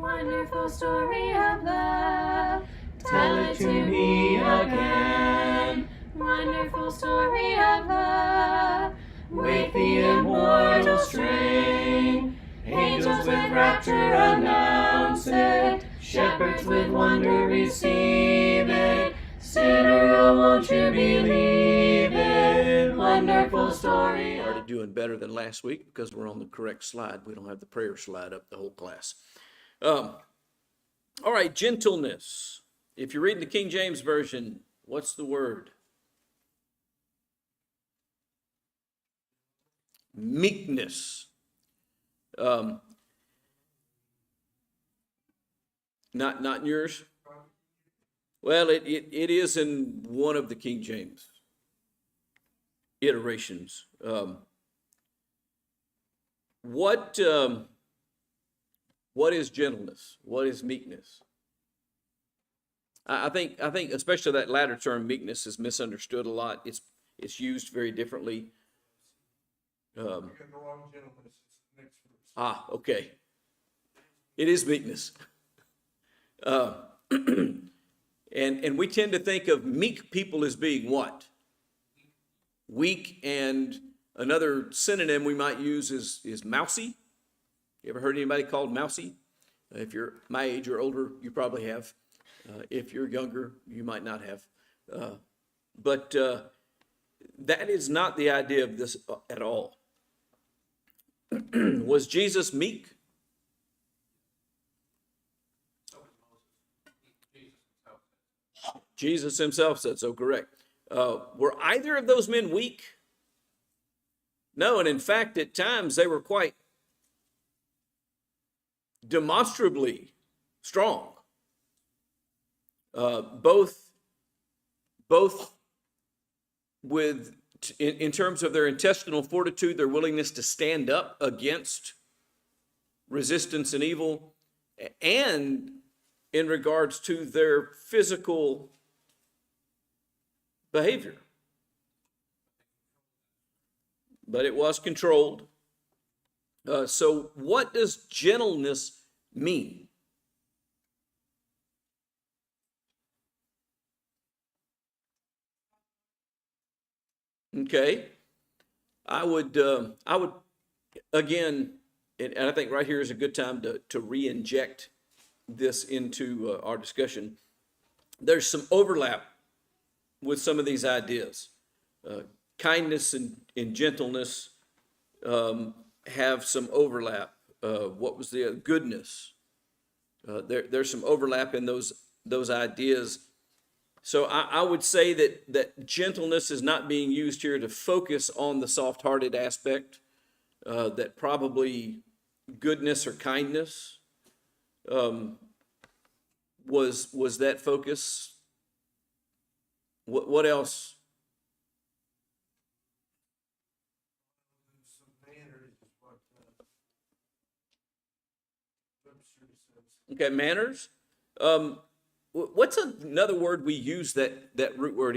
Wonderful story of love. Tell it to me again. Wonderful story of love. Wake the immortal strain. Angels with rapture announce it. Shepherds with wonder receive it. Sinner, oh, won't you believe it? Wonderful story. Started doing better than last week because we're on the correct slide. We don't have the prayer slide up the whole class. All right, gentleness. If you're reading the King James Version, what's the word? Meekness. Not in yours? Well, it is in one of the King James iterations. What is gentleness? What is meekness? I think especially that latter term, meekness, is misunderstood a lot. It's used very differently. Okay. It is meekness. And we tend to think of meek people as being what? Weak, and another synonym we might use is mousy. You ever heard anybody called mousy? If you're my age or older, you probably have. If you're younger, you might not have. But that is not the idea of this at all. Was Jesus meek? Jesus himself said so, correct. Were either of those men weak? No, and in fact, at times they were quite demonstrably strong. Both with in terms of their intestinal fortitude, their willingness to stand up against resistance and evil, and in regards to their physical behavior. But it was controlled. So what does gentleness mean? Okay, I would again, and I think right here is a good time to re-inject this into our discussion. There's some overlap with some of these ideas. Kindness and gentleness have some overlap. What was the goodness? There's some overlap in those ideas. So I would say that gentleness is not being used here to focus on the soft-hearted aspect, that probably goodness or kindness was that focus. What else? Okay, manners. What's another word we use that root word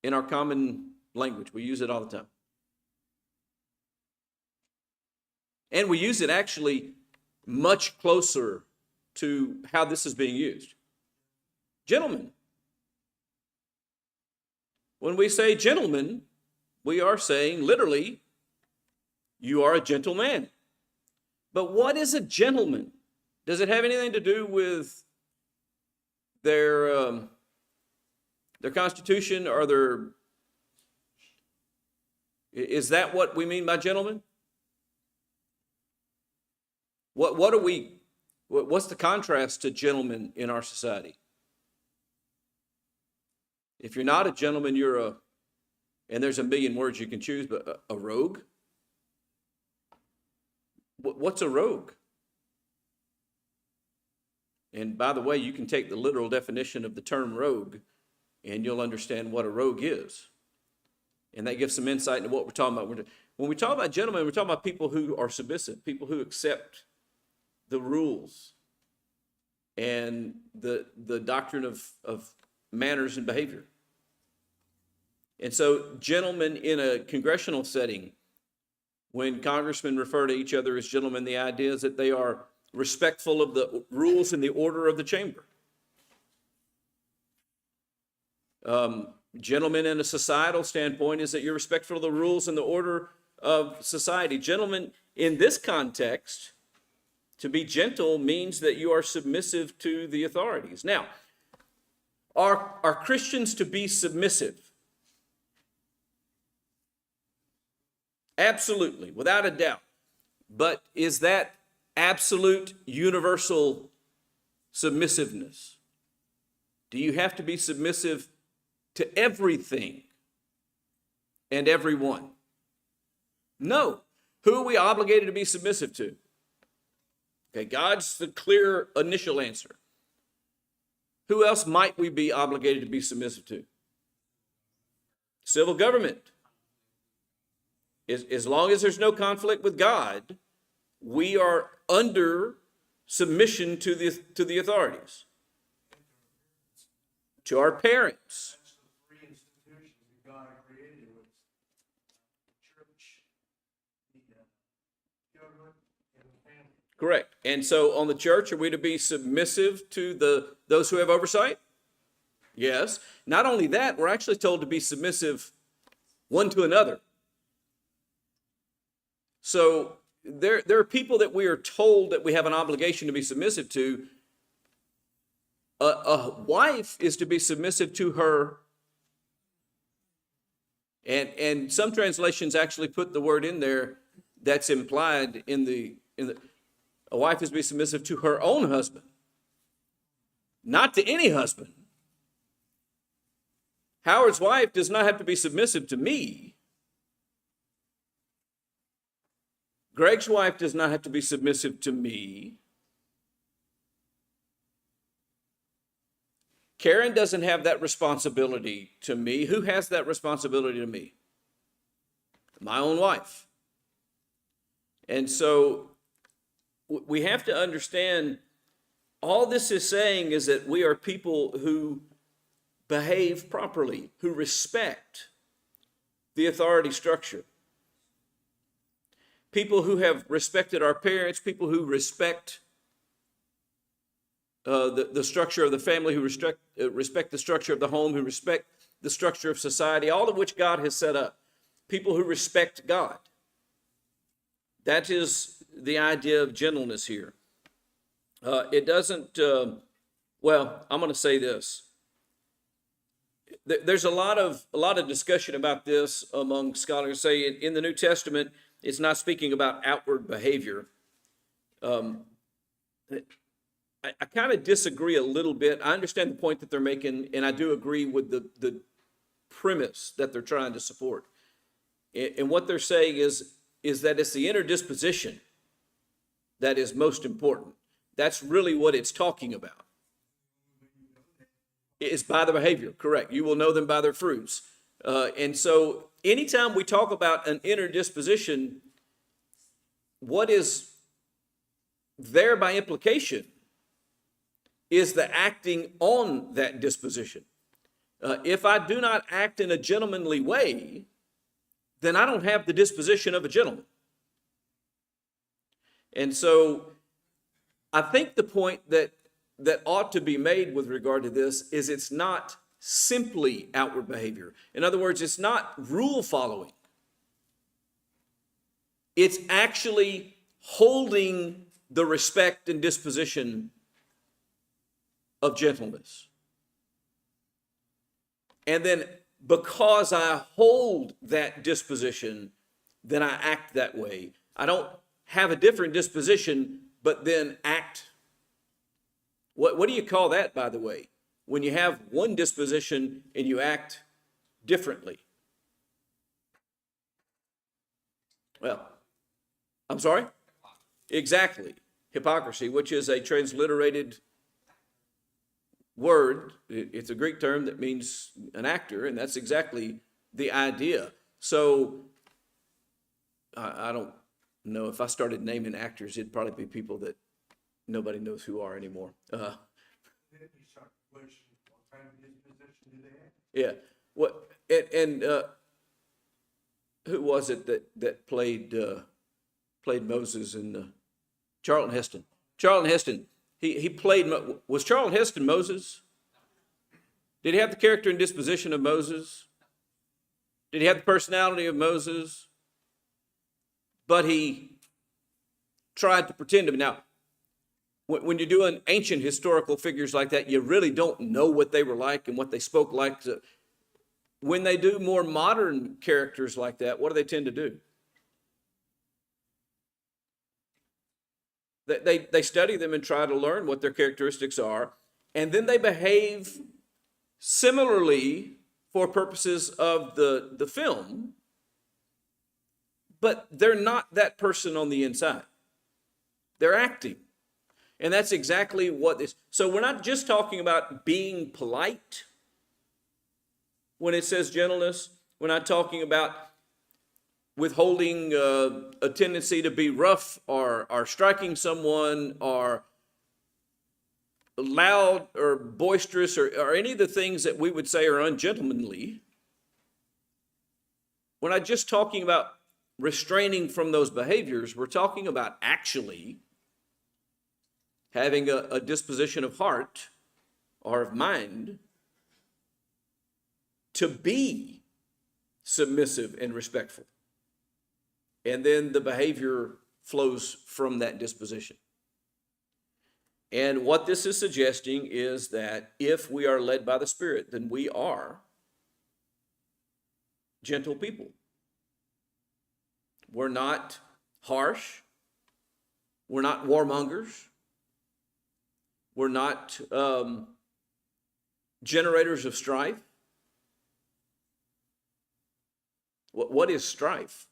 in our common language? We use it all the time. And we use it actually much closer to how this is being used. Gentlemen. When we say gentleman, we are saying literally, you are a gentleman. But what is a gentleman? Does it have anything to do with their constitution, or is that what we mean by gentlemen? What's the contrast to gentlemen in our society? If you're not a gentleman, and there's a million words you can choose, but a rogue? What's a rogue? And by the way, you can take the literal definition of the term rogue, and you'll understand what a rogue is. And that gives some insight into what we're talking about. When we talk about gentlemen, we're talking about people who are submissive, people who accept the rules and the doctrine of manners and behavior. And so gentlemen in a congressional setting When congressmen refer to each other as gentlemen, the idea is that they are respectful of the rules and the order of the chamber. Gentlemen, in a societal standpoint, is that you're respectful of the rules and the order of society. Gentlemen, in this context, to be gentle means that you are submissive to the authorities. Now, are Christians to be submissive? Absolutely, without a doubt. But is that absolute universal submissiveness? Do you have to be submissive to everything and everyone? No. Who are we obligated to be submissive to? Okay, God's the clear initial answer. Who else might we be obligated to be submissive to? Civil government. As long as there's no conflict with God, we are under submission to the authorities. To our parents. That's the three institutions that God created with the church, the government, and the family. Correct. And so on the church, are we to be submissive to those who have oversight? Yes. Not only that, we're actually told to be submissive one to another. So there are people that we are told that we have an obligation to be submissive to. A wife is to be submissive to her, and some translations actually put the word in there that's implied in the a wife is to be submissive to her own husband, not to any husband. Howard's wife does not have to be submissive to me. Greg's wife does not have to be submissive to me. Karen doesn't have that responsibility to me. Who has that responsibility to me? My own wife. And so we have to understand, all this is saying is that we are people who behave properly, who respect the authority structure. People who have respected our parents, people who respect the structure of the family, who respect the structure of the home, who respect the structure of society, all of which God has set up. People who respect God. That is the idea of gentleness here. It doesn't, well, I'm going to say this. There's a lot of discussion about this among scholars. Say in the New Testament, it's not speaking about outward behavior. I kind of disagree a little bit. I understand the point that they're making, and I do agree with the premise that they're trying to support. And what they're saying is that it's the inner disposition that is most important. That's really what it's talking about. It's by the behavior, correct. You will know them by their fruits. And so anytime we talk about an inner disposition, what is there by implication is the acting on that disposition. If I do not act in a gentlemanly way, then I don't have the disposition of a gentleman. And so I think the point that ought to be made with regard to this is it's not simply outward behavior. In other words, it's not rule following. It's actually holding the respect and disposition of gentleness. And then because I hold that disposition, then I act that way. I don't have a different disposition, but then act. What do you call that, by the way? When you have one disposition and you act differently? Well, I'm sorry? Exactly. Hypocrisy, which is a transliterated word. It's a Greek term that means an actor, and that's exactly the idea. So I don't know, if I started naming actors, it'd probably be people that nobody knows who are anymore. Yeah. What and who was it that played Moses in Charlton Heston? Charlton Heston. He played. Was Charlton Heston Moses? Did he have the character and disposition of Moses? Did he have the personality of Moses? But he tried to pretend to be. Now, when you're doing ancient historical figures like that, you really don't know what they were like and what they spoke like. So when they do more modern characters like that, what do they tend to do? They study them and try to learn what their characteristics are, and then they behave similarly for purposes of the film, but they're not that person on the inside. They're acting. And that's exactly what this. So we're not just talking about being polite when it says gentleness. We're not talking about withholding a tendency to be rough or striking someone or loud or boisterous or any of the things that we would say are ungentlemanly. We're not just talking about restraining from those behaviors. We're talking about actually having a disposition of heart or of mind to be submissive and respectful. And then the behavior flows from that disposition. And what this is suggesting is that if we are led by the Spirit, then we are gentle people. We're not harsh. We're not warmongers. We're not generators of strife. What is strife?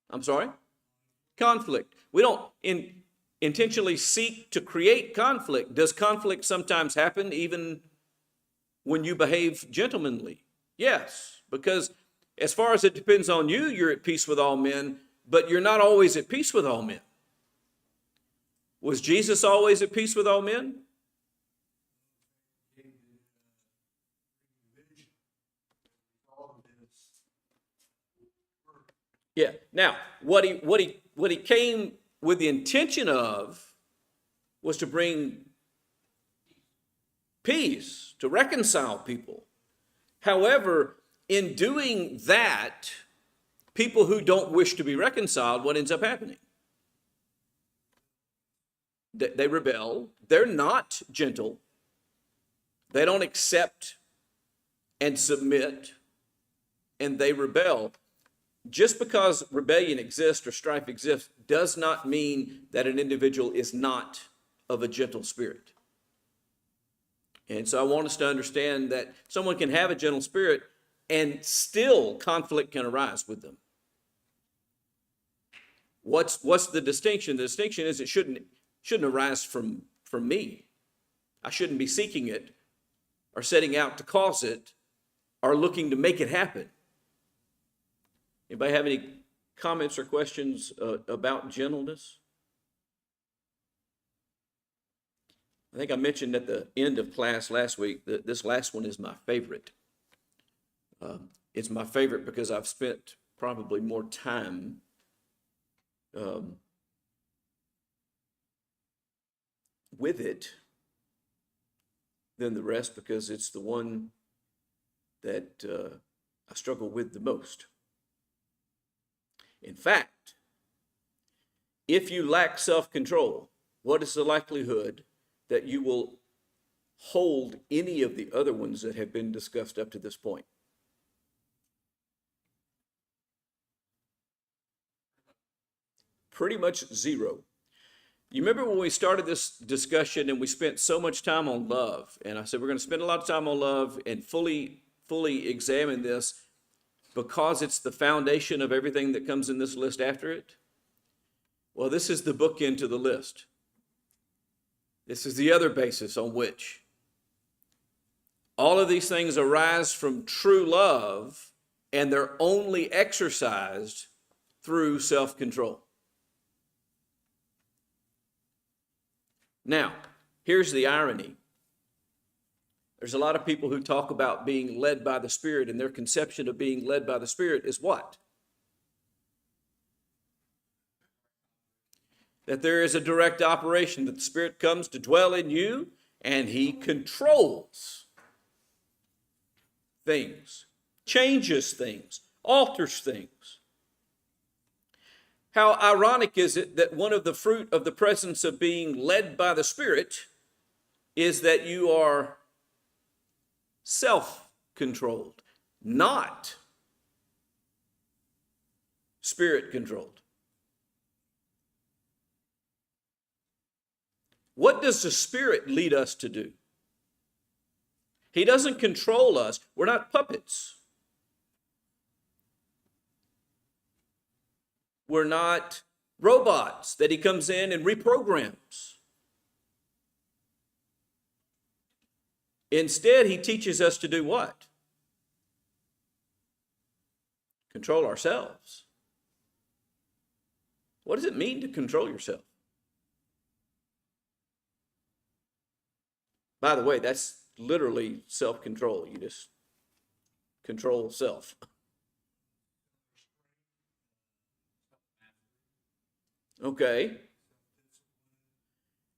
I'm sorry? Conflict. We don't intentionally seek to create conflict. Does conflict sometimes happen even when you behave gentlemanly? Yes, because as far as it depends on you, you're at peace with all men, but you're not always at peace with all men. Was Jesus always at peace with all men? Yeah. Now, what he came with the intention of was to bring peace, to reconcile people. However, in doing that, people who don't wish to be reconciled, what ends up happening? They rebel. They're not gentle. They don't accept and submit, and they rebel. Just because rebellion exists or strife exists does not mean that an individual is not of a gentle spirit. And so I want us to understand that someone can have a gentle spirit and still conflict can arise with them. What's the distinction? The distinction is it shouldn't arise from me. I shouldn't be seeking it or setting out to cause it or looking to make it happen. Anybody have any comments or questions about gentleness? I think I mentioned at the end of class last week that this last one is my favorite. It's my favorite because I've spent probably more time with it than the rest, because it's the one that I struggle with the most. In fact, if you lack self-control, what is the likelihood that you will hold any of the other ones that have been discussed up to this point? Pretty much zero. You remember when we started this discussion and we spent so much time on love, and I said we're going to spend a lot of time on love and fully examine this because it's the foundation of everything that comes in this list after it? Well, this is the bookend to the list. This is the other basis on which all of these things arise from true love, and they're only exercised through self-control. Now, here's the irony. There's a lot of people who talk about being led by the Spirit, and their conception of being led by the Spirit is what? That there is a direct operation, that the Spirit comes to dwell in you, and He controls things, changes things, alters things. How ironic is it that one of the fruit of the presence of being led by the Spirit is that you are self-controlled, not Spirit-controlled. What does the Spirit lead us to do? He doesn't control us. We're not puppets. We're not robots that He comes in and reprograms. Instead, He teaches us to do what? Control ourselves. What does it mean to control yourself? By the way, that's literally self-control. You just control self. Okay.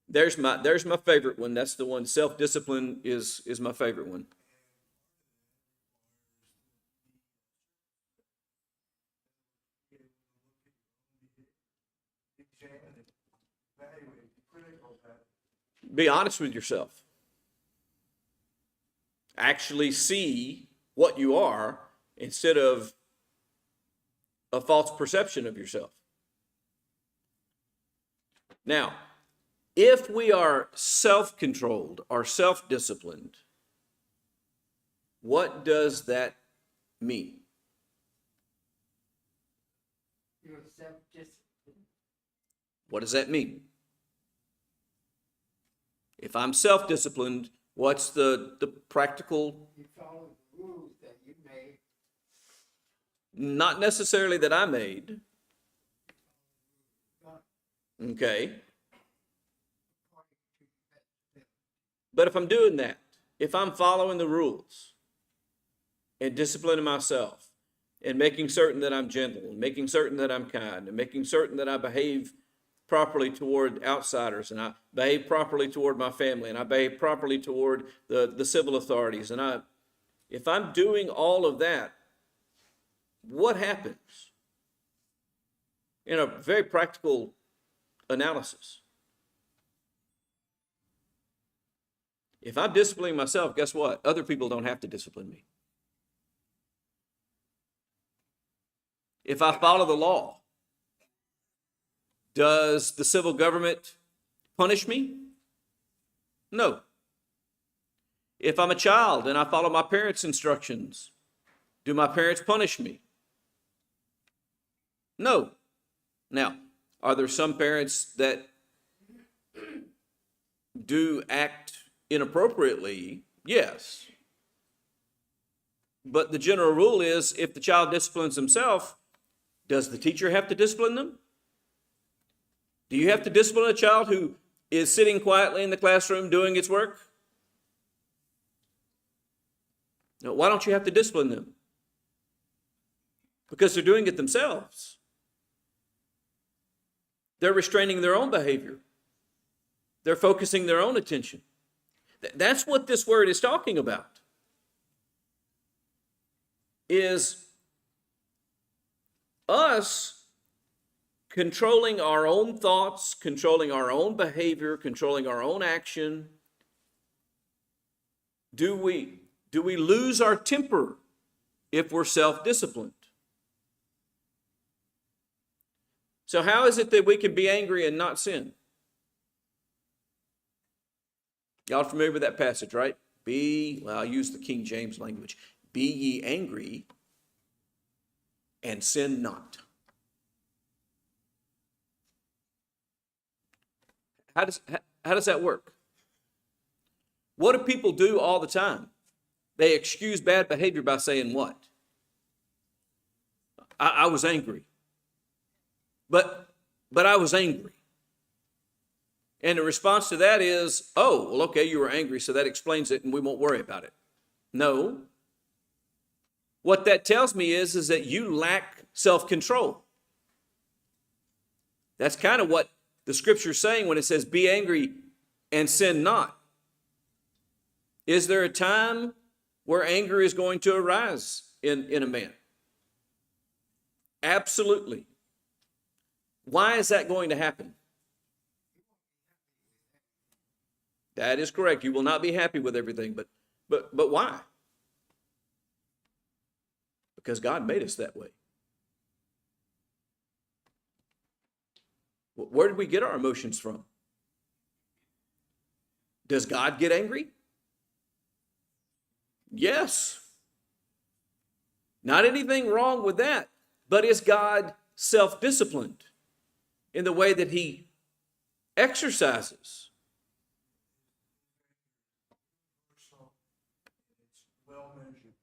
There's my favorite one. That's the one. Self-discipline is my favorite one. Examine it, evaluate, be critical of that. Be honest with yourself. Actually see what you are instead of a false perception of yourself. Now, if we are self-controlled or self-disciplined, what does that mean? You're self-disciplined. What does that mean? If I'm self-disciplined, what's the practical? You follow the rules that you made. Not necessarily that I made. Okay. But if I'm doing that, if I'm following the rules and disciplining myself and making certain that I'm gentle and making certain that I'm kind and making certain that I behave properly toward outsiders and I behave properly toward my family and I behave properly toward the civil authorities, and if I'm doing all of that, what happens? In a very practical analysis, if I'm disciplining myself, guess what? Other people don't have to discipline me. If I follow the law, does the civil government punish me? No. If I'm a child and I follow my parents' instructions, do my parents punish me? No. Now, are there some parents that do act inappropriately? Yes. But the general rule is, if the child disciplines himself, does the teacher have to discipline them? Do you have to discipline a child who is sitting quietly in the classroom doing its work? No. Why don't you have to discipline them? Because they're doing it themselves. They're restraining their own behavior. They're focusing their own attention. That's what this word is talking about. Is us controlling our own thoughts, controlling our own behavior, controlling our own action. Do we lose our temper if we're self-disciplined? So how is it that we can be angry and not sin? Y'all familiar with that passage, right? I'll use the King James language. Be ye angry and sin not. How does that work? What do people do all the time? They excuse bad behavior by saying what? I was angry. But I was angry. And the response to that is, oh, well, okay, you were angry, so that explains it, and we won't worry about it. No. What that tells me is that you lack self-control. That's kind of what the scripture is saying when it says, be angry and sin not. Is there a time where anger is going to arise in a man? Absolutely. Why is that going to happen? That is correct. You will not be happy with everything, but why? Because God made us that way. Where did we get our emotions from? Does God get angry? Yes. Not anything wrong with that. But is God self-disciplined in the way that he exercises? So it's well measured.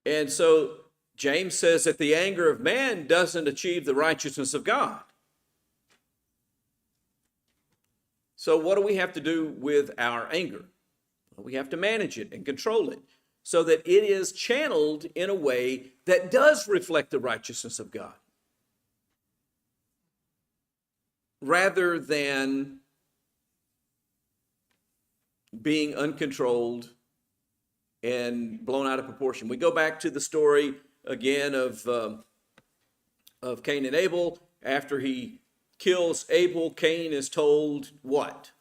And so James says that the anger of man doesn't achieve the righteousness of God. So what do we have to do with our anger? Well, we have to manage it and control it so that it is channeled in a way that does reflect the righteousness of God, rather than being uncontrolled and blown out of proportion. We go back to the story again of Cain and Abel. After he kills Abel, Cain is told what?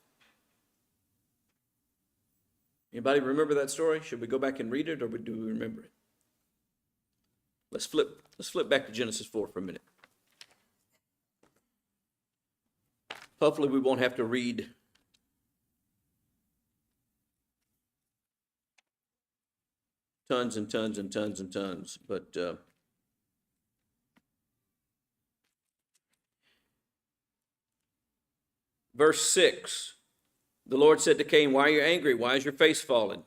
Anybody remember that story? Should we go back and read it, or do we remember it? Let's flip back to Genesis 4 for a minute. Hopefully we won't have to read tons and tons and tons and tons, but verse 6, the Lord said to Cain, why are you angry? Why is your face fallen?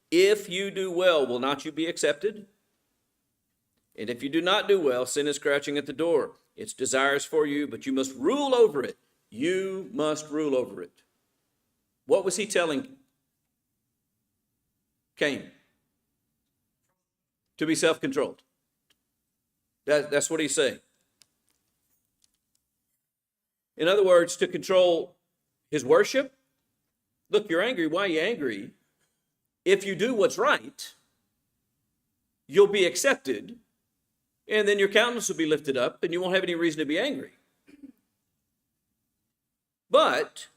If you do well, will not you be accepted? And if you do not do well, sin is scratching at the door. Its desires for you, but you must rule over it. You must rule over it. What was he telling Cain? To be self-controlled. That's what he's saying. In other words, to control his worship. Look, you're angry. Why are you angry? If you do what's right, you'll be accepted, and then your countenance will be lifted up, and you won't have any reason to be angry. But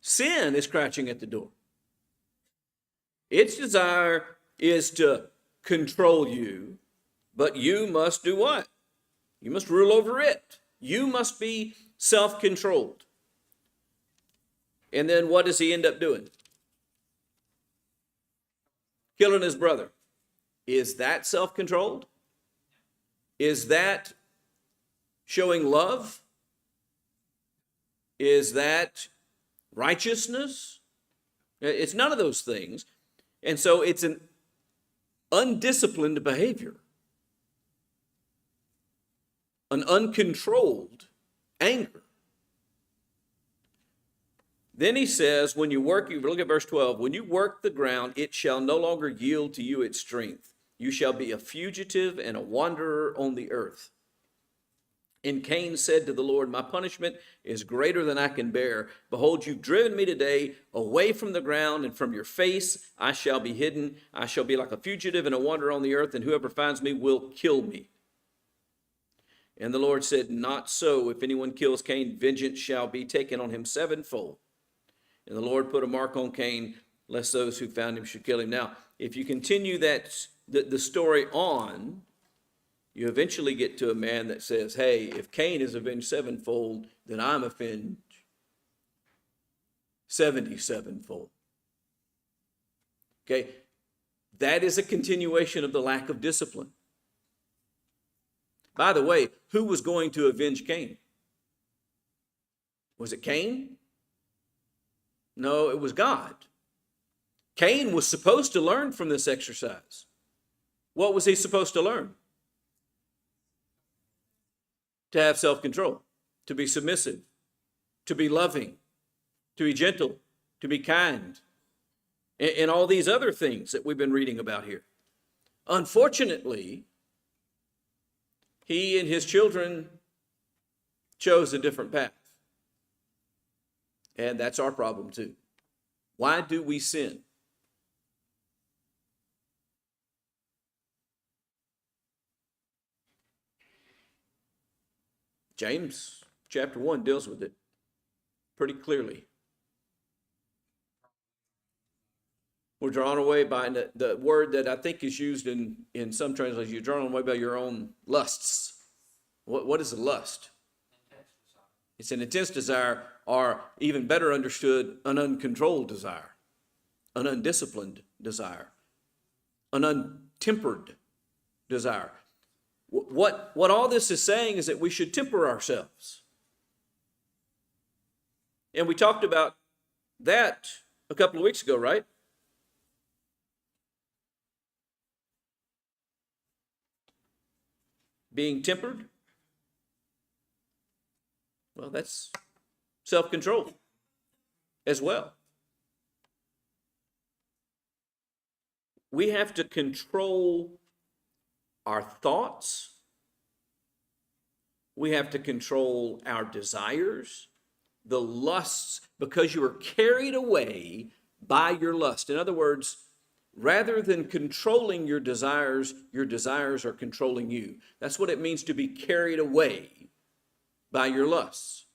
sin is scratching at the door. Its desire is to control you, but you must do what? You must rule over it. You must be self-controlled. And then what does he end up doing? Killing his brother. Is that self-controlled? Is that showing love? Is that righteousness? It's none of those things. And so it's an undisciplined behavior, an uncontrolled anger. Then he says, when you work, you look at verse 12, when you work the ground, it shall no longer yield to you its strength. You shall be a fugitive and a wanderer on the earth. And Cain said to the Lord, my punishment is greater than I can bear. Behold, you've driven me today away from the ground, and from your face I shall be hidden. I shall be like a fugitive and a wanderer on the earth, and whoever finds me will kill me. And the Lord said, not so. If anyone kills Cain, vengeance shall be taken on him sevenfold. And the Lord put a mark on Cain, lest those who found him should kill him. Now, if you continue the story on, you eventually get to a man that says, hey, if Cain is avenged sevenfold, then I'm avenged 77-fold. Okay, that is a continuation of the lack of discipline. By the way, who was going to avenge Cain? Was it Cain? No, it was God. Cain was supposed to learn from this exercise. What was he supposed to learn? to have self-control, to be submissive, to be loving, to be gentle, to be kind, and all these other things that we've been reading about here. Unfortunately, he and his children chose a different path. And that's our problem too. Why do we sin? James chapter 1 deals with it pretty clearly. We're drawn away by the word that I think is used in some translations. You're drawn away by your own lusts. What is a lust? It's an intense desire, or even better understood, an uncontrolled desire, an undisciplined desire, an untempered desire. What all this is saying is that we should temper ourselves. And we talked about that a couple of weeks ago, right? Being tempered. Well, that's self-control as well. We have to control our thoughts. We have to control our desires, the lusts, because you are carried away by your lust. In other words, rather than controlling your desires are controlling you. That's what it means to be carried away by your lusts.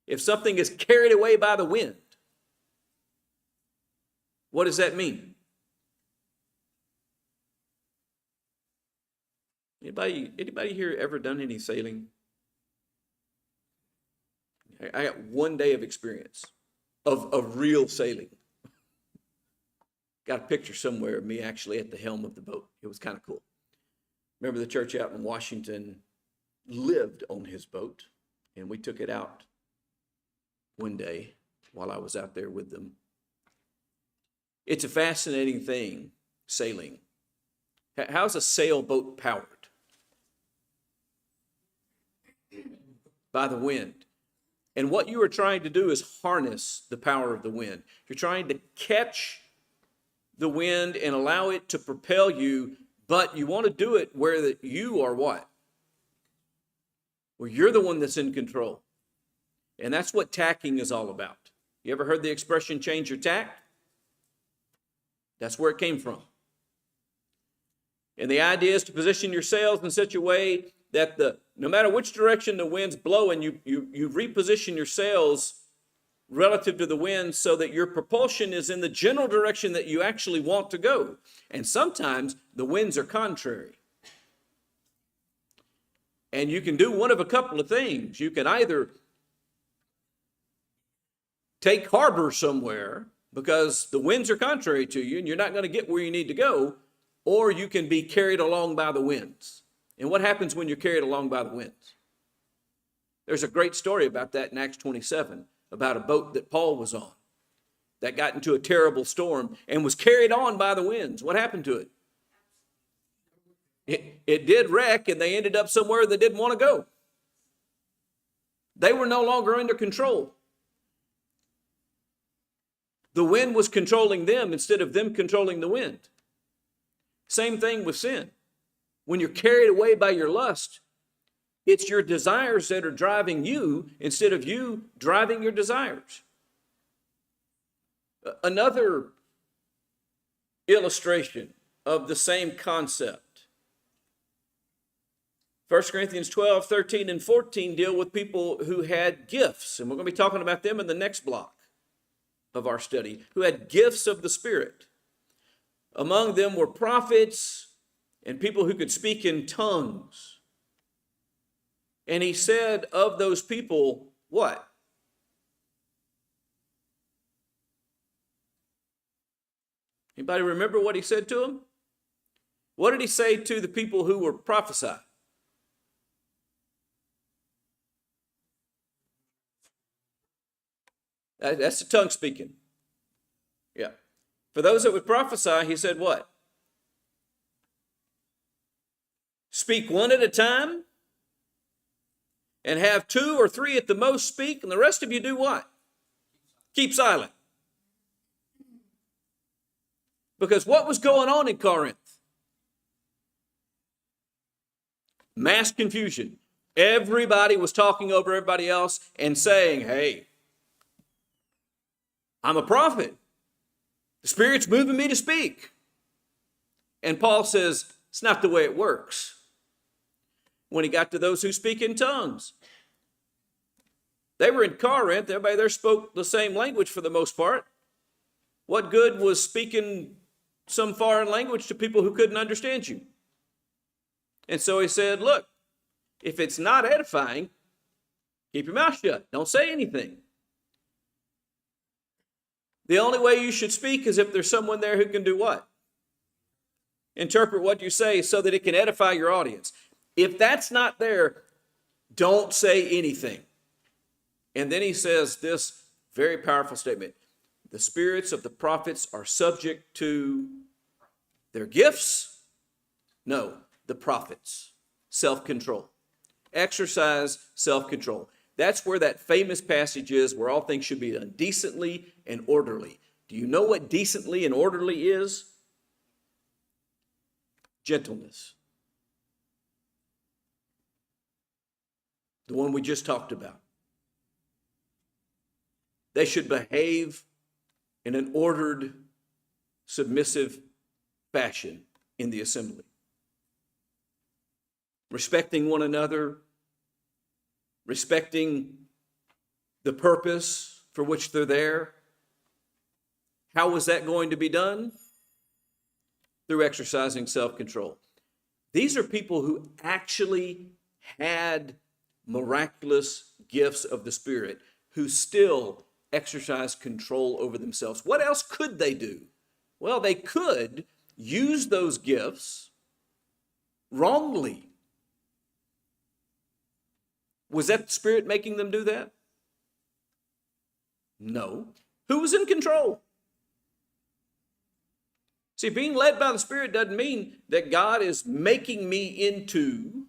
If something is carried away by the wind, what does that mean? Anybody here ever done any sailing? I got 1 day of experience of real sailing. Got a picture somewhere of me actually at the helm of the boat. It was kind of cool. Remember the church out in Washington lived on his boat, and we took it out one day while I was out there with them. It's a fascinating thing, sailing. How's a sailboat powered? By the wind. And what you are trying to do is harness the power of the wind. You're trying to catch the wind and allow it to propel you, but you want to do it where you are what? Where you're the one that's in control. And that's what tacking is all about. You ever heard the expression change your tack? That's where it came from. And the idea is to position your sails in such a way that no matter which direction the wind's blowing, you reposition your sails relative to the wind so that your propulsion is in the general direction that you actually want to go. And sometimes the winds are contrary. And you can do one of a couple of things. You can either take harbor somewhere because the winds are contrary to you and you're not going to get where you need to go, or you can be carried along by the winds. And what happens when you're carried along by the winds? There's a great story about that in Acts 27, about a boat that Paul was on that got into a terrible storm and was carried on by the winds. What happened to it? It did wreck, and they ended up somewhere they didn't want to go. They were no longer under control. The wind was controlling them instead of them controlling the wind. Same thing with sin. When you're carried away by your lust, it's your desires that are driving you instead of you driving your desires. Another illustration of the same concept. 1 Corinthians 12, 13, and 14 deal with people who had gifts, and we're going to be talking about them in the next block of our study, who had gifts of the Spirit. Among them were prophets and people who could speak in tongues. And he said of those people, what? Anybody remember what he said to them? What did he say to the people who were prophesying? That's the tongue speaking. Yeah. For those that would prophesy, he said what? Speak one at a time and have 2 or 3 at the most speak, and the rest of you do what? Keep silent. Because what was going on in Corinth? Mass confusion. Everybody was talking over everybody else and saying, hey, I'm a prophet. The Spirit's moving me to speak. And Paul says, it's not the way it works. When he got to those who speak in tongues, they were in Corinth. Everybody there spoke the same language for the most part. What good was speaking some foreign language to people who couldn't understand you? And so he said, look, if it's not edifying, keep your mouth shut. Don't say anything. The only way you should speak is if there's someone there who can do what? Interpret what you say so that it can edify your audience. If that's not there, don't say anything. And then he says this very powerful statement. The spirits of the prophets are subject to their gifts? No, the prophets. Self-control. Exercise self-control. That's where that famous passage is where all things should be done decently and orderly. Do you know what decently and orderly is? Gentleness. The one we just talked about. They should behave in an ordered, submissive fashion in the assembly. Respecting one another, respecting the purpose for which they're there. How was that going to be done? Through exercising self-control. These are people who actually had miraculous gifts of the Spirit, who still exercise control over themselves. What else could they do? Well, they could use those gifts wrongly. Was that the Spirit making them do that? No. Who was in control? See, being led by the Spirit doesn't mean that God is making me into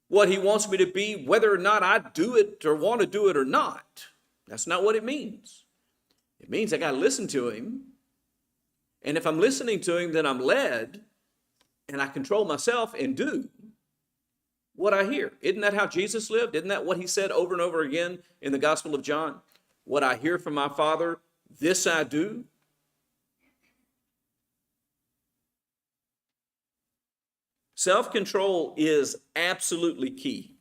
what He wants me to be, whether or not I do it or want to do it or not. That's not what it means. It means I got to listen to Him. And if I'm listening to Him, then I'm led and I control myself and do what I hear. Isn't that how Jesus lived? Isn't that what He said over and over again in the Gospel of John? What I hear from my Father, this I do. Self-control is absolutely key.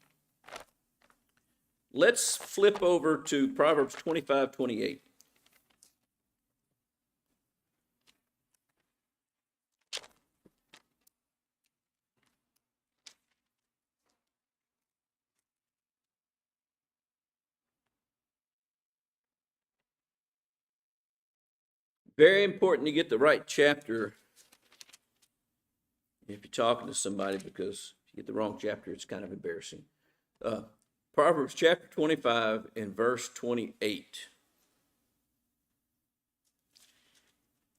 Let's flip over to Proverbs 25:28. Very important to get the right chapter if you're talking to somebody, because if you get the wrong chapter, it's kind of embarrassing. Proverbs chapter 25 and verse 28.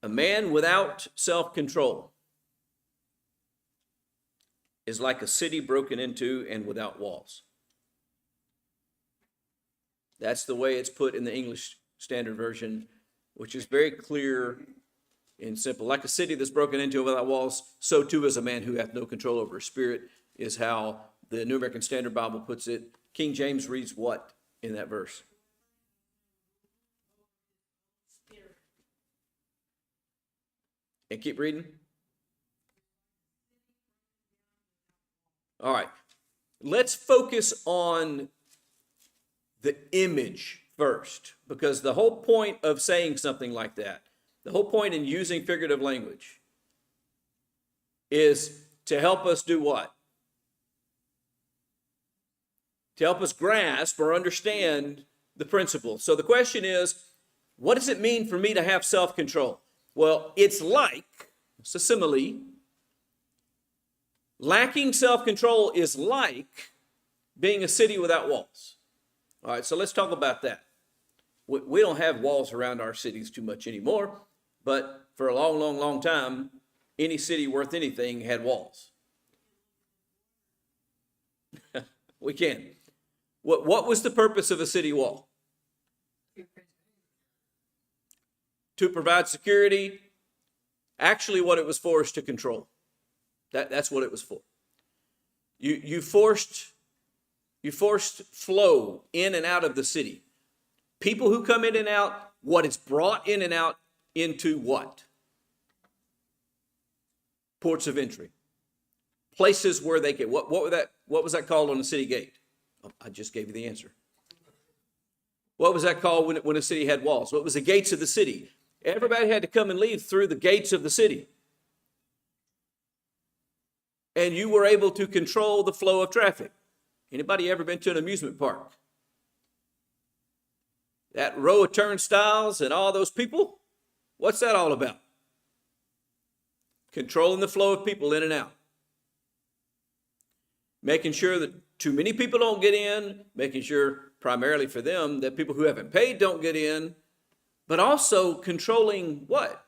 A man without self-control is like a city broken into and without walls. That's the way it's put in the English Standard Version, which is very clear and simple. Like a city that's broken into without walls, so too is a man who hath no control over his spirit, is how the New American Standard Bible puts it. King James reads what in that verse? And keep reading. All right. Let's focus on the image first, because the whole point of saying something like that, the whole point in using figurative language is to help us do what? To help us grasp or understand the principle. So the question is, what does it mean for me to have self-control? Well, it's a simile. Lacking self-control is like being a city without walls. All right, so let's talk about that. We don't have walls around our cities too much anymore, but for a long, long, long time, any city worth anything had walls. We can. What was the purpose of a city wall? To provide security. Actually, what it was for is to control. That's what it was for. You forced flow in and out of the city. People who come in and out, what is brought in and out into what? Ports of entry. Places where they get, what was that called on the city gate? Oh, I just gave you the answer. What was that called when a city had walls? What was the gates of the city? Everybody had to come and leave through the gates of the city. And you were able to control the flow of traffic. Anybody ever been to an amusement park? That row of turnstiles and all those people, what's that all about? Controlling the flow of people in and out. Making sure that too many people don't get in, making sure primarily for them that people who haven't paid don't get in, but also controlling what?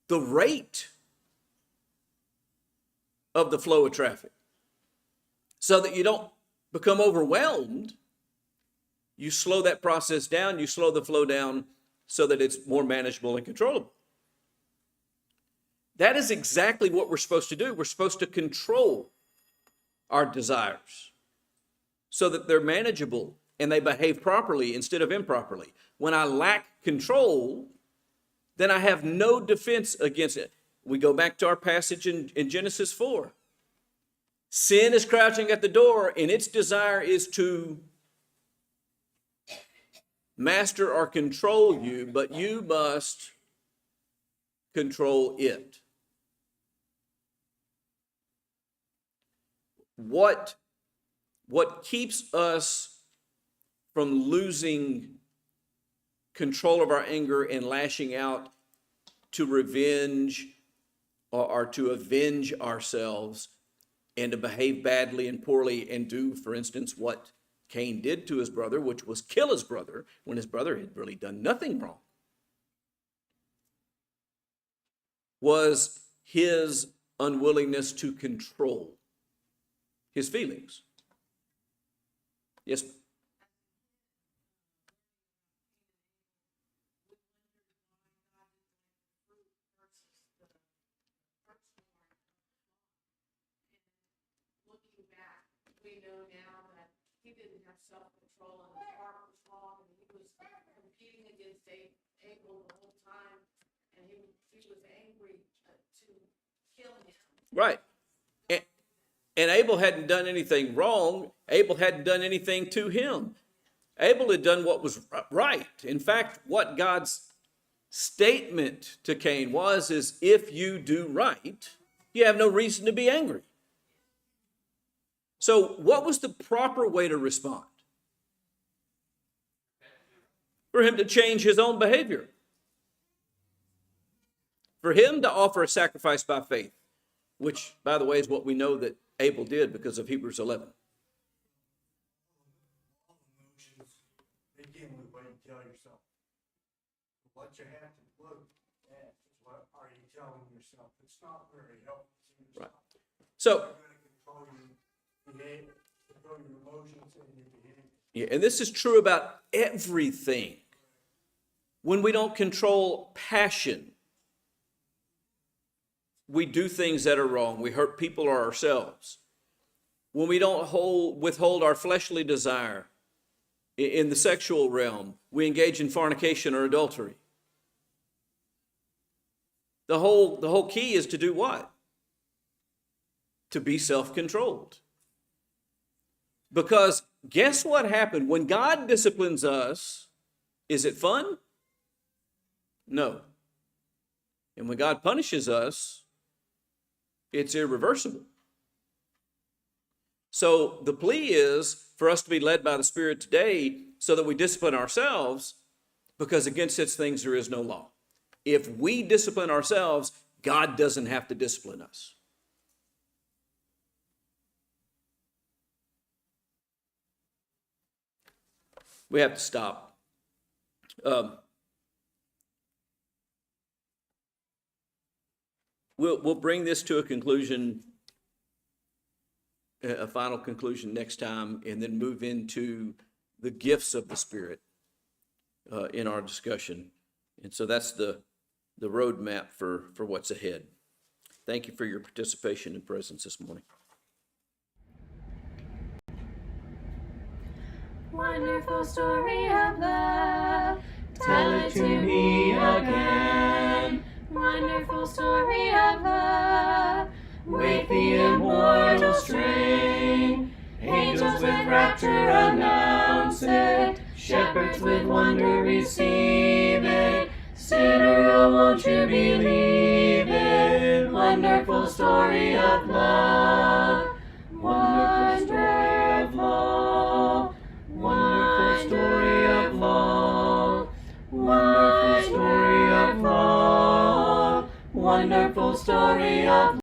The rate of the flow of traffic. So that you don't become overwhelmed, you slow that process down, you slow the flow down so that it's more manageable and controllable. That is exactly what we're supposed to do. We're supposed to control our desires so that they're manageable and they behave properly instead of improperly. When I lack control, then I have no defense against it. We go back to our passage in Genesis 4. Sin is crouching at the door, and its desire is to master or control you, but you must control it. What keeps us from losing control of our anger and lashing out to revenge or to avenge ourselves and to behave badly and poorly and do, for instance, what Cain did to his brother, which was kill his brother when his brother had really done nothing wrong, was his unwillingness to control his feelings. Yes. Looking back, we know now that he didn't have self-control and his heart was wrong and he was competing against Abel the whole time and he was angry to kill him. Right. And Abel hadn't done anything wrong. Abel hadn't done anything to him. Abel had done what was right. In fact, what God's statement to Cain is if you do right, you have no reason to be angry. So what was the proper way to respond? For him to change his own behavior. For him to offer a sacrifice by faith, which, by the way, is what we know that Abel did because of Hebrews 11. All emotions begin with what you tell yourself. What you have to look at is what are you telling yourself. It's not very helpful to yourself. Right. So, you're going to control your behavior, control your emotions and your behavior. yeah, and this is true about everything. When we don't control passion, we do things that are wrong. We hurt people or ourselves. When we don't withhold our fleshly desire in the sexual realm, we engage in fornication or adultery. The whole key is to do what? To be self-controlled. Because guess what happened? When God disciplines us, is it fun? No. And when God punishes us, it's irreversible. So the plea is for us to be led by the Spirit today so that we discipline ourselves, because against such things there is no law. If we discipline ourselves, God doesn't have to discipline us. We have to stop. We'll bring this to a conclusion a final conclusion next time and then move into the gifts of the Spirit in our discussion. And so that's the roadmap for what's ahead. Thank you for your participation and presence this morning. Wonderful story of love, tell it to me again. Wonderful story of love, with the immortal strain. Angels with rapture announce it, shepherds with wonder receive it. Sinner, oh, won't you believe it? Wonderful story of love, wonderful story of love. Wonderful story of love, wonderful story of love, wonderful story of love.